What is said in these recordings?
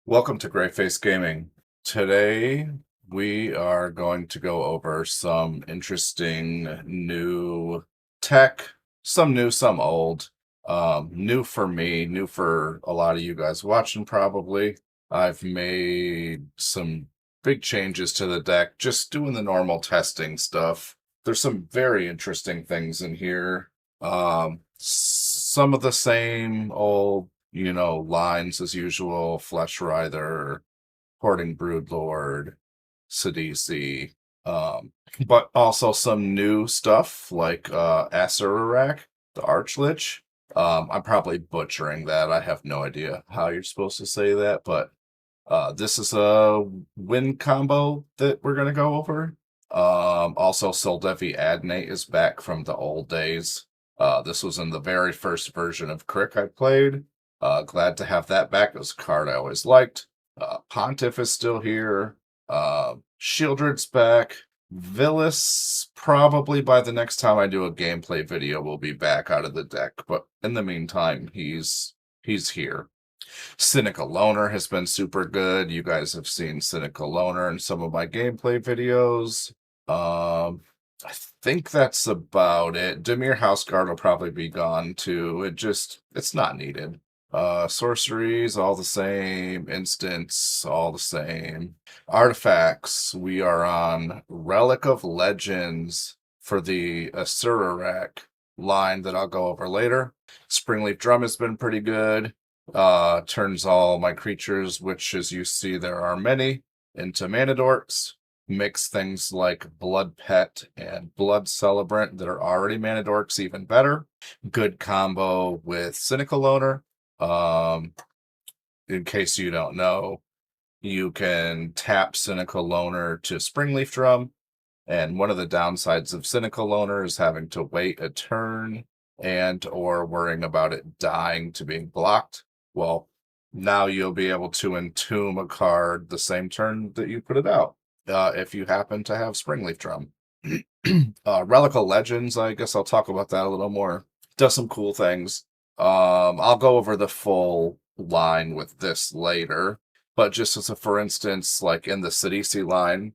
Welcome to Grayface Gaming. Today we are going to go over some interesting new tech, some new, some old. New for me, new for a lot of you guys watching probably. I've made some big changes to the deck, just doing the normal testing stuff. There's some very interesting things in here. Some of the same old lines as usual, Flesh Rider, Hoarding Broodlord, cEDH, but also some new stuff like Acererak, the Archlich. I'm probably butchering that. I have no idea how you're supposed to say that, but this is a win combo that we're going to go over. Also, Soldevi Adnate is back from the old days. This was in the very first version of Krrik I played. Glad to have that back. It was a card I always liked. Pontiff is still here. Shieldred's back. Villas, probably by the next time I do a gameplay video, will be back out of the deck. But in the meantime, he's here. Cynical Loner has been super good. You guys have seen Cynical Loner in some of my gameplay videos. I think that's about it. Dimir Houseguard will probably be gone too. It's not needed. Sorceries, all the same. Instants, all the same. Artifacts, we are on Relic of Legends for the Acererak line that I'll go over later. Springleaf Drum has been pretty good. Turns all my creatures, which as you see there are many, into mana dorks. Mix things like Blood Pet and Blood Celebrant that are already mana dorks even better. Good combo with Cynical Loner. In case you don't know, you can tap Cynical Loner to Springleaf Drum, and one of the downsides of Cynical Loner is having to wait a turn and or worrying about it dying to being blocked. Well, now you'll be able to entomb a card the same turn that you put it out, if you happen to have Springleaf Drum. Relic of Legends, I guess I'll talk about that a little more. Does some cool things. I'll go over the full line with this later, but just as a for instance, like in the cEDH line,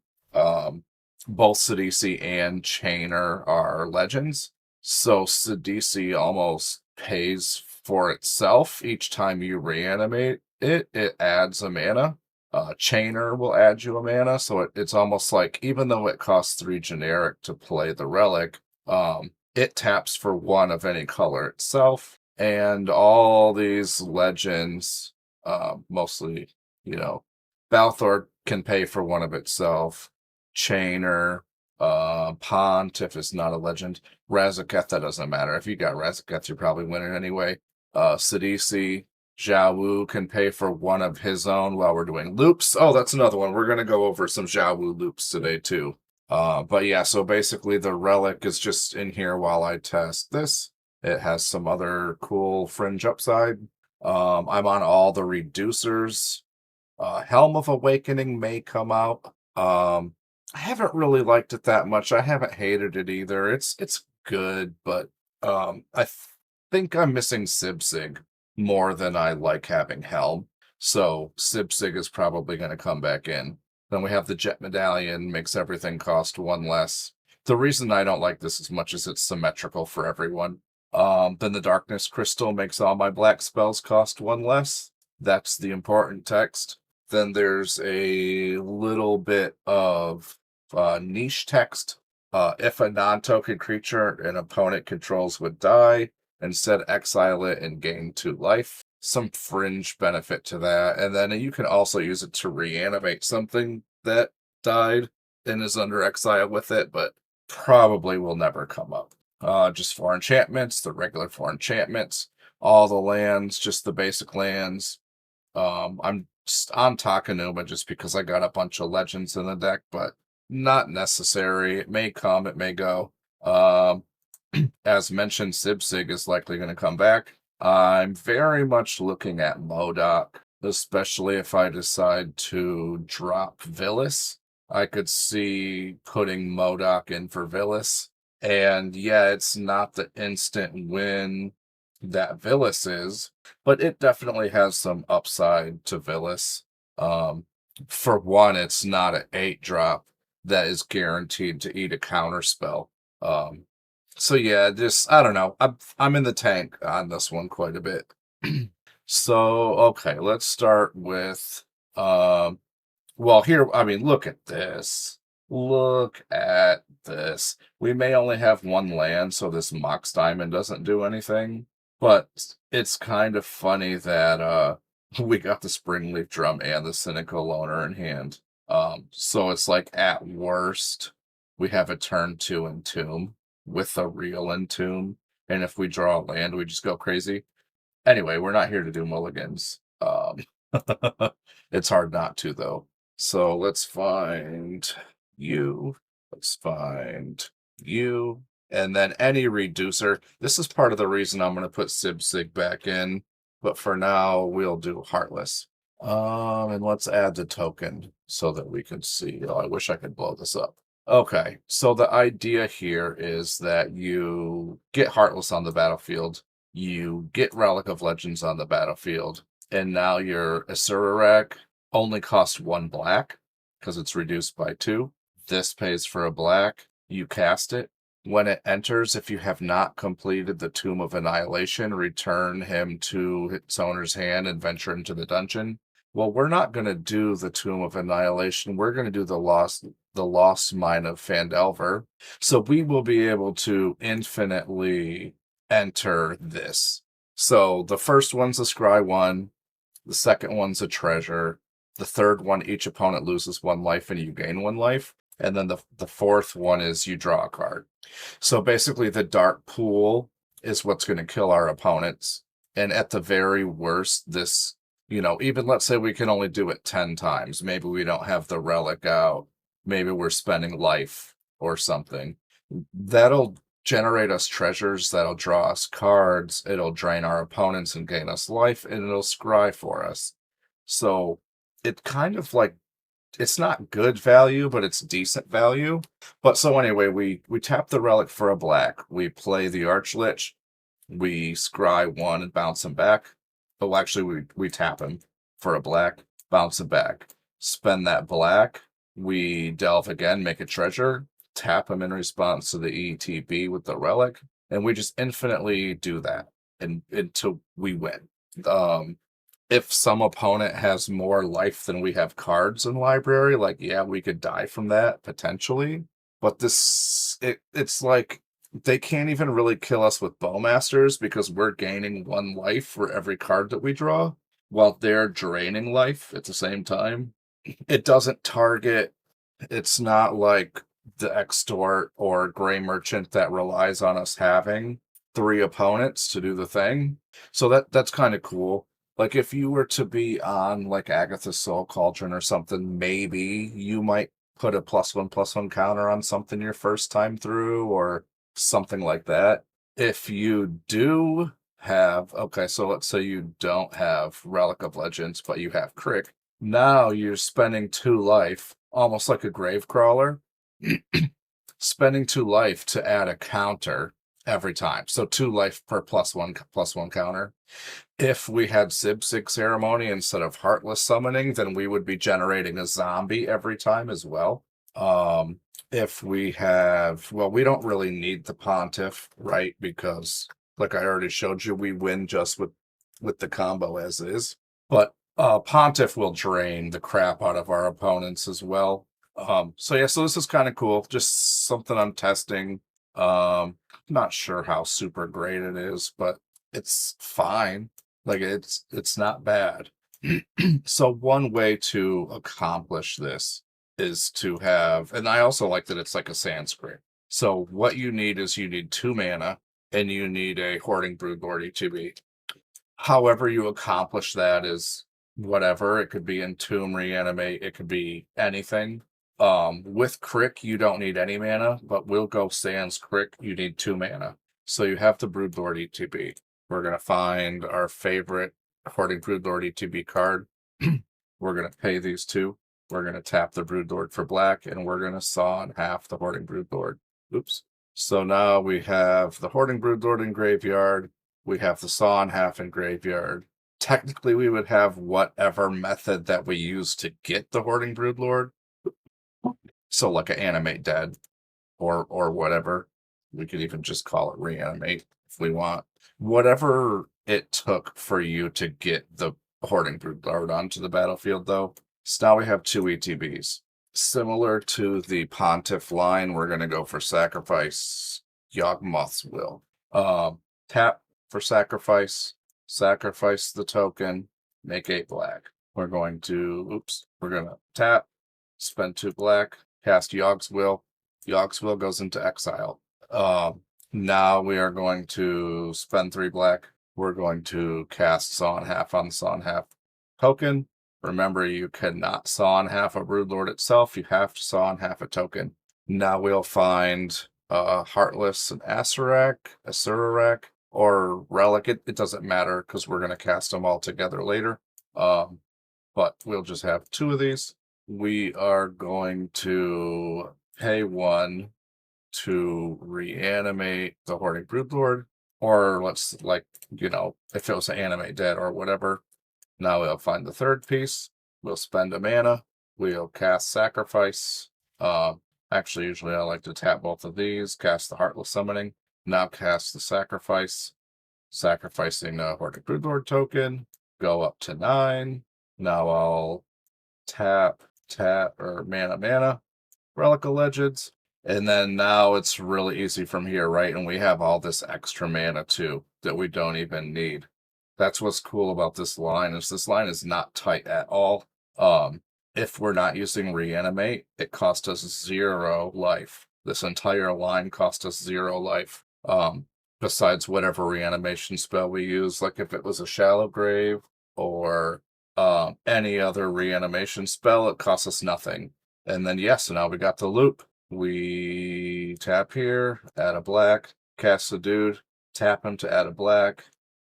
both cEDH and Chainer are legends. So cEDH almost pays for itself each time you reanimate it. It adds a mana. Chainer will add you a mana, so it's almost like, even though it costs 3 generic to play the relic, it taps for 1 of any color itself. And all these legends, mostly, Balthor can pay for 1 of itself. Chainer, Pontiff is not a legend. Razaketh, that doesn't matter. If you got Razaketh, you're probably winning anyway. cEDH, Xiahou can pay for 1 of his own while we're doing loops. Oh, that's another one. We're going to go over some Xiahou loops today, too. But yeah, so basically the relic is just in here while I test this. It has some other cool fringe upside. I'm on all the reducers. Helm of Awakening may come out. I haven't really liked it that much. I haven't hated it either. It's good, but I think I'm missing Sibsig more than I like having Helm. So Sibsig is probably going to come back in. Then we have the Jet Medallion, makes everything cost 1 less. The reason I don't like this as much as it's symmetrical for everyone. Then the Darkness Crystal makes all my black spells cost 1 less. That's the important text. Then there's a little bit of niche text. If a non-token creature an opponent controls would die, instead exile it and gain 2 life. Some fringe benefit to that. And then you can also use it to reanimate something that died and is under exile with it, but probably will never come up. Just 4 enchantments, the regular 4 enchantments, all the lands, just the basic lands. I'm just on Takanuma just because I got a bunch of legends in the deck, but not necessary. It may come, it may go. As mentioned, Sibsig is likely going to come back. I'm very much looking at MODOK, especially if I decide to drop Villas. I could see putting MODOK in for Villas. And yeah, it's not the instant win that Villas is, but it definitely has some upside to Villas. For one, it's not an 8-drop that is guaranteed to eat a counter spell. So yeah, just I don't know. I'm in the tank on this one quite a bit. So okay, let's start with well here, I mean, look at this. Look at this. We may only have one land, so this Mox Diamond doesn't do anything. But it's kind of funny that we got the Springleaf Drum and the Cynical Loner in hand. So it's like at worst, we have a turn 2 Entomb with a real Entomb. And if we draw a land, we just go crazy. Anyway, we're not here to do mulligans. It's hard not to, though. So let's find you. Let's find you. And then any reducer. This is part of the reason I'm going to put Sig back in. But for now, we'll do Heartless. And let's add the token so that we can see. Oh, I wish I could blow this up. Okay, so the idea here is that you get Heartless on the battlefield. You get Relic of Legends on the battlefield. And now your Acererak only costs 1 black because it's reduced by 2. This pays for a black. You cast it. When it enters, if you have not completed the Tomb of Annihilation, return him to its owner's hand and venture into the dungeon. Well, we're not going to do the Tomb of Annihilation. We're going to do the Lost Mine of Phandelver. So we will be able to infinitely enter this. So the first one's a Scry 1. The second one's a Treasure. The third one, each opponent loses 1 life and you gain 1 life. And then the fourth one is you draw a card. So basically the Dark Pool is what's going to kill our opponents. And at the very worst, this, even let's say we can only do it 10 times. Maybe we don't have the relic out. Maybe we're spending life or something. That'll generate us treasures, that'll draw us cards, it'll drain our opponents and gain us life, and it'll scry for us. So it kind of like, it's not good value, but it's decent value. But so anyway, we tap the relic for a black. We play the Archlich. We scry 1 and bounce him back. Oh, actually, we tap him for a black, bounce him back. Spend that black. We delve again, make a treasure. Tap him in response to the ETB with the relic. And we just infinitely do that until we win. If some opponent has more life than we have cards in library, like, yeah, we could die from that, potentially. But it's like, they can't even really kill us with Bowmasters because we're gaining 1 life for every card that we draw, while they're draining life at the same time. It doesn't target, it's not like the Extort or Gray Merchant that relies on us having 3 opponents to do the thing. So that's kind of cool. Like, if you were to be on, like, Agatha's Soul Cauldron or something, maybe you might put a +1/+1 counter on something your first time through or something like that. If you do have, okay, so let's say you don't have Relic of Legends, but you have Krrik. Now you're spending 2 life, almost like a Gravecrawler, spending 2 life to add a counter every time. So 2 life per +1/+1 counter. If we had Sig Ceremony instead of Heartless Summoning, then we would be generating a zombie every time as well. If we have, well, we don't really need the Pontiff, right? Because, like I already showed you, we win just with the combo as is. But Pontiff will drain the crap out of our opponents as well. So yeah, so this is kind of cool. Just something I'm testing. Not sure how super great it is, but it's fine. Like, it's not bad. So one way to accomplish this is to have, and I also like that it's like a Sanskrit. So what you need is you need 2 mana and you need a Hoarding Broodlord ETB. However you accomplish that is whatever. It could be Entomb, Reanimate, it could be anything. With Krrik, you don't need any mana, but we'll go sans Krrik, you need 2 mana. So you have the Broodlord ETB. We're going to find our favorite Hoarding Broodlord ETB card. We're going to pay these 2. We're going to tap the Broodlord for black, and we're going to saw in half the Hoarding Broodlord. Oops. So now we have the Hoarding Broodlord in graveyard. We have the saw in half in graveyard. technically we would have whatever method that we use to get the Hoarding Broodlord. So like an animate dead or whatever. We could even just call it reanimate if we want. Whatever it took for you to get the Hoarding Broodlord onto the battlefield, though. So now we have 2 ETBs. Similar to the Pontiff line, we're going to go for sacrifice Yawgmoth's Will. Tap for sacrifice the token, make 8 black. We're going to tap, spend 2 black, cast Yawg's Will. Yawg's Will goes into exile. Now we are going to spend 3 black. We're going to cast Saw in Half on the Saw in Half token. Remember, you cannot Saw in Half a Broodlord itself. You have to Saw in Half a token. Now we'll find Heartless and Acererak, or Relic. It doesn't matter because we're going to cast them all together later. But we'll just have 2 of these. We are going to pay 1 to reanimate the Hoarding Broodlord, or let's, if it was an animate dead or whatever. Now we'll find the 3rd piece. We'll spend a mana. We'll cast Sacrifice. Actually, usually I like to tap both of these, cast the Heartless Summoning. Now cast the Sacrifice. Sacrificing a Hoarding Broodlord token. Go up to 9. Now I'll tap, or mana, Relic of Legends. And then now it's really easy from here, right? And we have all this extra mana too that we don't even need. That's what's cool about this line, is this line is not tight at all. If we're not using reanimate, it costs us 0 life. This entire line cost us 0 life. Besides whatever reanimation spell we use, like if it was a Shallow Grave or any other reanimation spell, it costs us nothing. And then so now we got the loop. We tap here, add a black, cast the dude, tap him to add a black,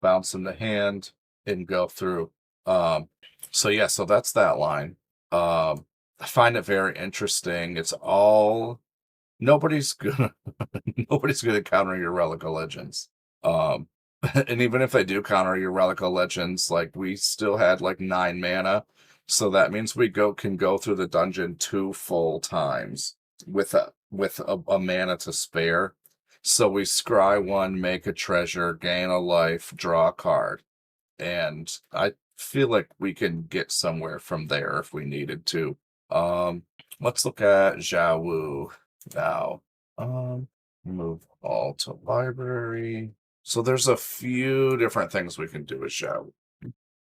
bounce him to hand, and go through. So that's that line. I find it very interesting. It's all nobody's gonna counter your Relic of Legends. And even if they do counter your Relic of Legends, like we still had like 9 mana, so that means we can go through the dungeon 2 full times with a mana to spare. So we scry 1, make a treasure, gain a life, draw a card, and I feel like we can get somewhere from there if we needed to. Let's look at Xiahou now. Move all to library. So there's a few different things we can do with Xiahou.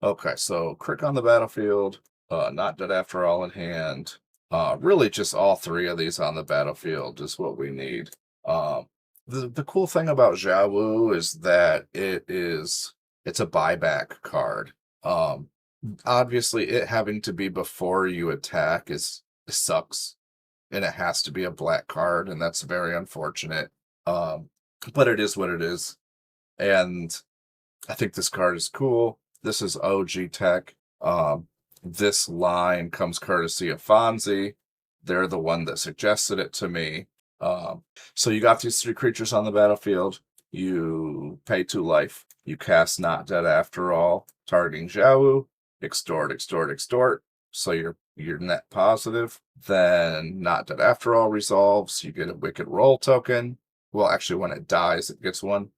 Okay, so Krrik on the battlefield, not dead after all in hand. Really just all 3 of these on the battlefield is what we need. The cool thing about Xiahou is that it's a buyback card. Obviously it having to be before you attack sucks, and it has to be a black card, and that's very unfortunate. But it is what it is. And I think this card is cool. This is OG tech. This line comes courtesy of Fonzie. They're the one that suggested it to me. So you got these 3 creatures on the battlefield. You pay 2 life. You cast Not Dead After All, targeting Xiahou. Extort. So you're net positive. Then Not Dead After All resolves. You get a Wicked Roll token. Well, actually, when it dies, it gets 1.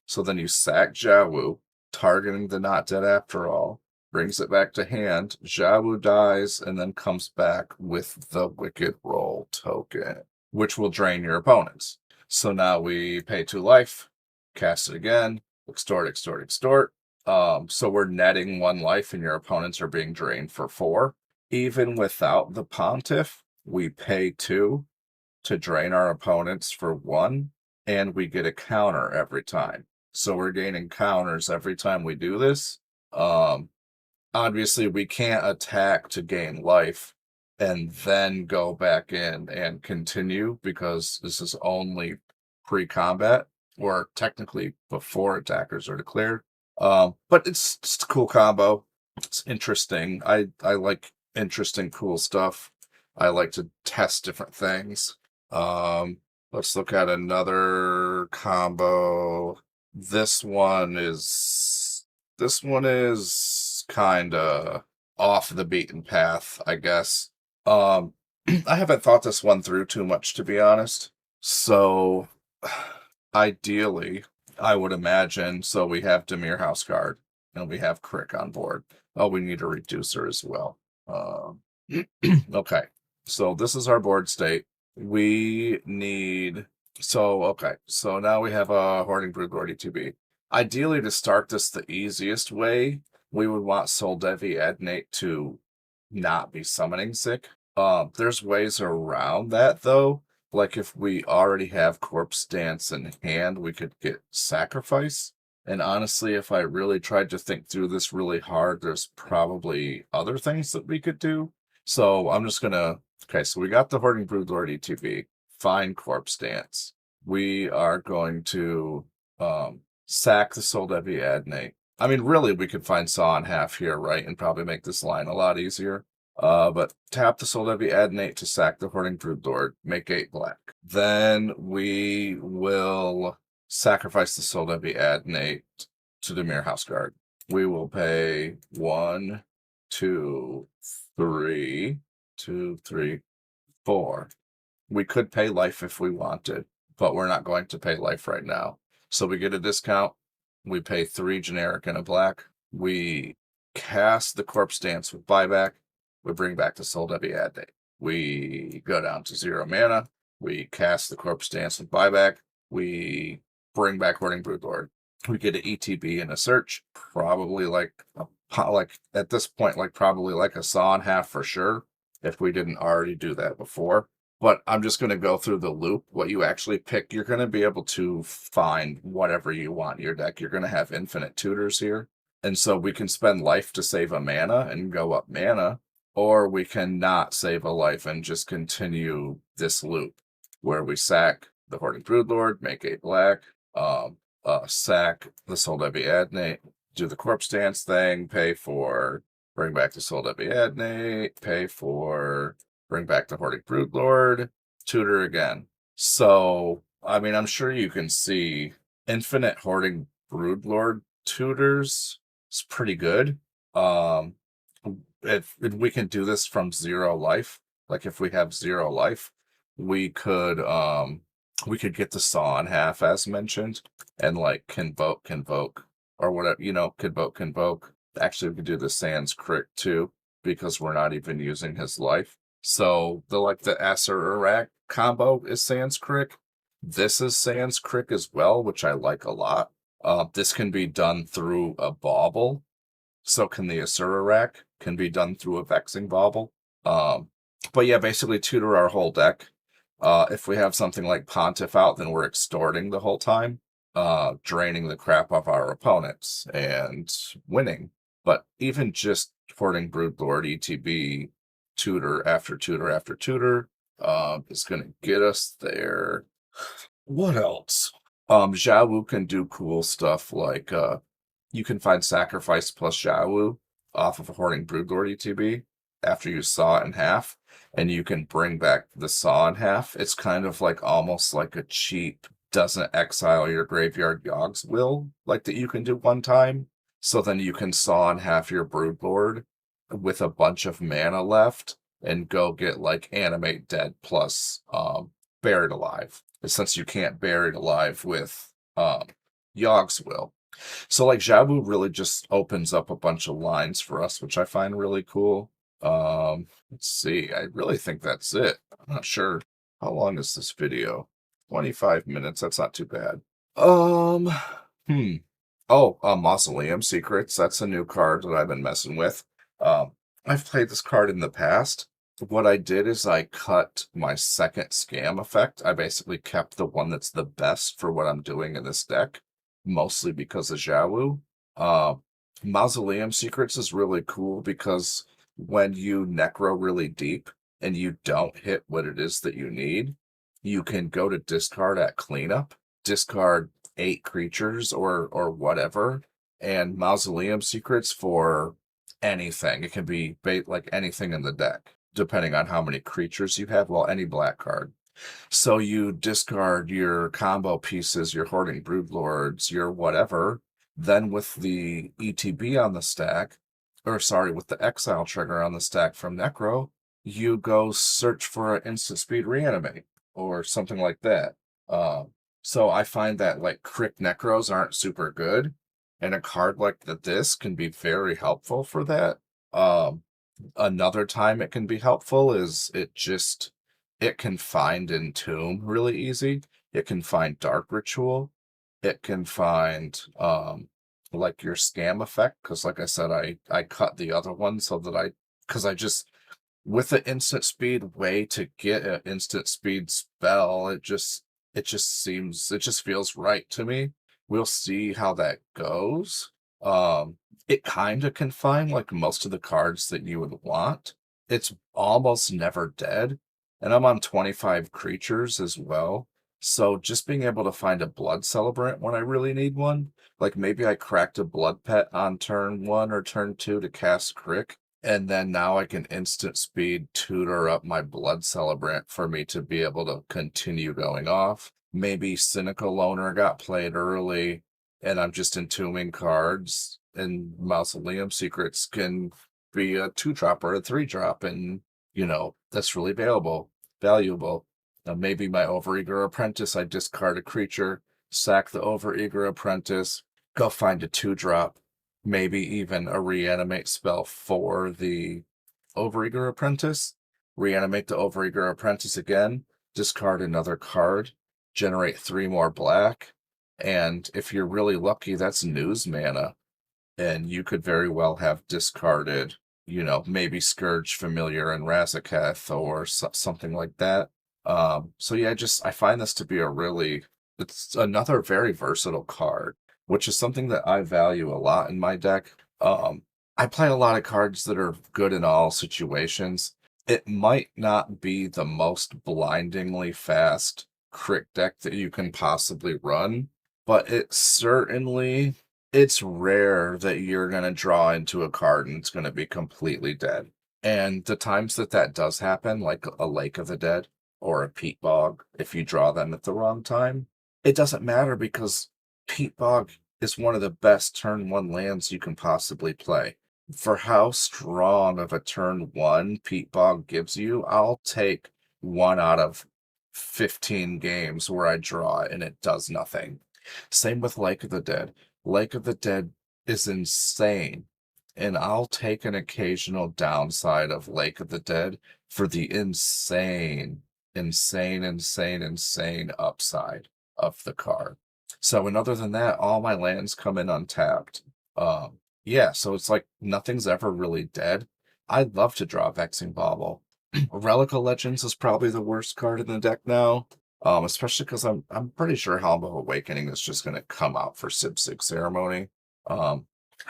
So then you sack Xiahou, targeting the Not Dead After All, brings it back to hand. Xiahou dies and then comes back with the Wicked Roll token, which will drain your opponents. So now we pay 2 life, cast it again, extort. So we're netting 1 life and your opponents are being drained for 4. Even without the Pontiff, we pay 2 to drain our opponents for 1, and we get a counter every time. So we're gaining counters every time we do this. Obviously, we can't attack to gain life and then go back in and continue, because this is only pre-combat, or technically before attackers are declared. But it's just a cool combo. It's interesting. I like interesting, cool stuff. I like to test different things. Let's look at another combo. This one is This one is kind of off the beaten path, I guess. I haven't thought this one through too much, to be honest. So, ideally, I would imagine, so we have Dimir House Guard, and we have Krrik on board. Oh, we need a reducer as well. Okay, so this is our board state. We need... So now we have a Hoarding Broodlord ETB. Ideally, to start this the easiest way, we would want Soldevi Adnate to not be summoning sick. There's ways around that, though. Like, if we already have Corpse Dance in hand, we could get Sacrifice. And honestly, if I really tried to think through this really hard, there's probably other things that we could do. So I'm just gonna... Okay, so we got the Hoarding Broodlord ETB. Fine Corpse Dance. We are going to sack the Soldevi Adnate. I mean, really, we could find Saw in half here, right? And probably make this line a lot easier. But tap the Soldevi Adnate to sack the Hoarding Broodlord, make 8 black. Then we will sacrifice the Soldevi Adnate to Dimir House Guard. We will pay 1, 2, 3, 2, 3, 4. We could pay life if we wanted, but we're not going to pay life right now. So we get a discount. We pay 3 generic and a black. We cast the Corpse Dance with buyback. We bring back the Soldevi Adnate. We go down to 0 mana. We cast the Corpse Dance with buyback. We bring back Hoarding Broodlord. We get an ETB and a search. Probably like at this point, probably like a Saw in half for sure, if we didn't already do that before. But I'm just going to go through the loop. What you actually pick, you're going to be able to find whatever you want in your deck. You're going to have infinite tutors here. And so we can spend life to save a mana and go up mana, or we can not save a life and just continue this loop where we sack the Hoarding Broodlord, make 8 black, sack the Soldevi Adnate, do the Corpse Dance thing, pay for, bring back the Soldevi Adnate, pay for... bring back the Hoarding Broodlord, tutor again. So, I mean, I'm sure you can see infinite Hoarding Broodlord tutors is pretty good. If we can do this from 0 life, like if we have 0 life, we could get the Saw in half as mentioned, and like convoke, or whatever, convoke. Actually, we could do the Sans Krrik too, because we're not even using his life. So the Acererak combo is Sans Krrik. This is Sans Krrik as well, which I like a lot. This can be done through a bauble. So can the Acererak, can be done through a Vexing Bauble. But yeah, basically tutor our whole deck. If we have something like Pontiff out, then we're extorting the whole time, draining the crap off our opponents and winning. But even just Hoarding Broodlord ETB, tutor after tutor after tutor, is going to get us there. What else? Xiahou can do cool stuff like you can find Sacrifice plus Xiahou off of a Hoarding Broodlord ETB after you saw it in half, and you can bring back the Saw in half. It's kind of like almost like a cheap, doesn't exile your graveyard Yawg's Will, like that you can do one time. So then you can Saw in half your Broodlord with a bunch of mana left and go get like Animate Dead plus Buried Alive, since you can't Buried Alive with Yawg's Will. So like Xiahou really just opens up a bunch of lines for us, which I find really cool. Let's see, I really think that's it. I'm not sure. How long is this video? 25 minutes, that's not too bad. Mausoleum Secrets, that's a new card that I've been messing with. I've played this card in the past. What I did is I cut my second scam effect. I basically kept the one that's the best for what I'm doing in this deck, mostly because of Xiahou. Mausoleum Secrets is really cool because when you necro really deep and you don't hit what it is that you need, you can go to discard at cleanup, discard 8 creatures or whatever, and Mausoleum Secrets for anything. It can be like anything in the deck, depending on how many creatures you have. Well, any black card. So you discard your combo pieces, your Hoarding Broodlords, your whatever. Then with the ETB on the stack, or sorry, with the Exile trigger on the stack from Necro, you go search for an instant speed reanimate or something like that. So I find that like Krrik Necros aren't super good, and a card like this can be very helpful for that. Another time it can be helpful is it can find Entomb really easy. It can find Dark Ritual. It can find like your scam effect, because like I said, I cut the other one so that because I just, with the instant speed way to get an instant speed spell, it just feels right to me. We'll see how that goes. It kind of can find like most of the cards that you would want. It's almost never dead, and I'm on 25 creatures as well. So just being able to find a blood celebrant when I really need one, like maybe I cracked a blood pet on turn 1 or turn 2 to cast Krrik, and then now I can instant speed tutor up my blood celebrant for me to be able to continue going off. Maybe Cynical Loner got played early, and I'm just entombing cards, and Mausoleum Secrets can be a 2-drop or a 3-drop, and that's really valuable. Maybe my Overeager Apprentice, I discard a creature, sack the Overeager Apprentice, go find a 2-drop, maybe even a reanimate spell for the Overeager Apprentice, reanimate the Overeager Apprentice again, discard another card, generate 3 more black, and if you're really lucky, that's news mana, and you could very well have discarded, maybe Scourge Familiar and Razaketh or something like that. So yeah, I find this to be it's another very versatile card, which is something that I value a lot in my deck. I play a lot of cards that are good in all situations. It might not be the most blindingly fast Krrik deck that you can possibly run, but it's rare that you're going to draw into a card and it's going to be completely dead. And the times that does happen, like a Lake of the Dead or a Peat Bog, if you draw them at the wrong time, it doesn't matter because Peat Bog is one of the best turn 1 lands you can possibly play. For how strong of a turn 1 Peat Bog gives you, I'll take 1 out of 15 games where I draw and it does nothing. Same with Lake of the Dead. Lake of the Dead is insane, and I'll take an occasional downside of Lake of the Dead for the insane upside of the card. So, and other than that, all my lands come in untapped. Yeah, so it's like nothing's ever really dead. I'd love to draw Vexing Bauble. Relic of Legends is probably the worst card in the deck now, especially because I'm pretty sure Helm of Awakening is just going to come out for Sib-Sig Ceremony. I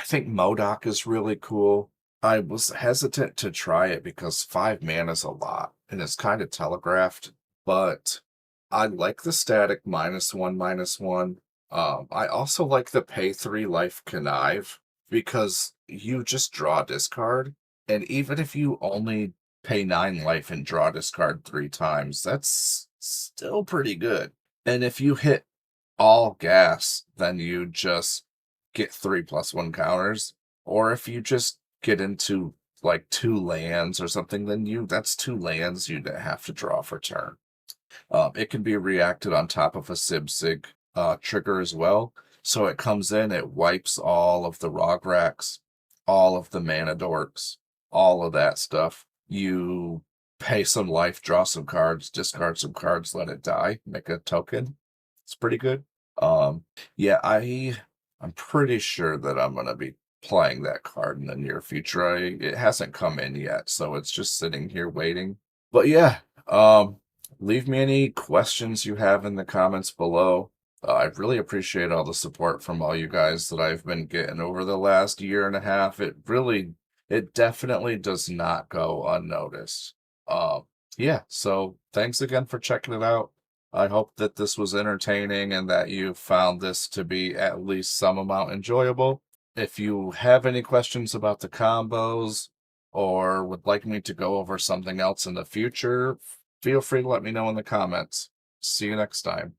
think MODOK is really cool. I was hesitant to try it because 5 mana is a lot, and it's kind of telegraphed, but I like the static -1/-1. I also like the pay 3 life Connive, because you just draw discard, and even if you only pay 9 life and draw discard 3 times, that's still pretty good. And if you hit all gas, then you just get 3+1 counters. Or if you just get into like 2 lands or something, then that's 2 lands you'd have to draw for turn. It can be reacted on top of a Sib-Sig trigger as well. So it comes in, it wipes all of the Rograks, all of the Mana Dorks, all of that stuff. You pay some life, draw some cards, discard some cards, let it die, make a token. It's pretty good. Yeah, I'm pretty sure that I'm going to be playing that card in the near future. It hasn't come in yet, so it's just sitting here waiting. But yeah, leave me any questions you have in the comments below. I really appreciate all the support from all you guys that I've been getting over the last year and a half. It definitely does not go unnoticed. Yeah, so thanks again for checking it out. I hope that this was entertaining and that you found this to be at least some amount enjoyable. If you have any questions about the combos or would like me to go over something else in the future, feel free to let me know in the comments. See you next time.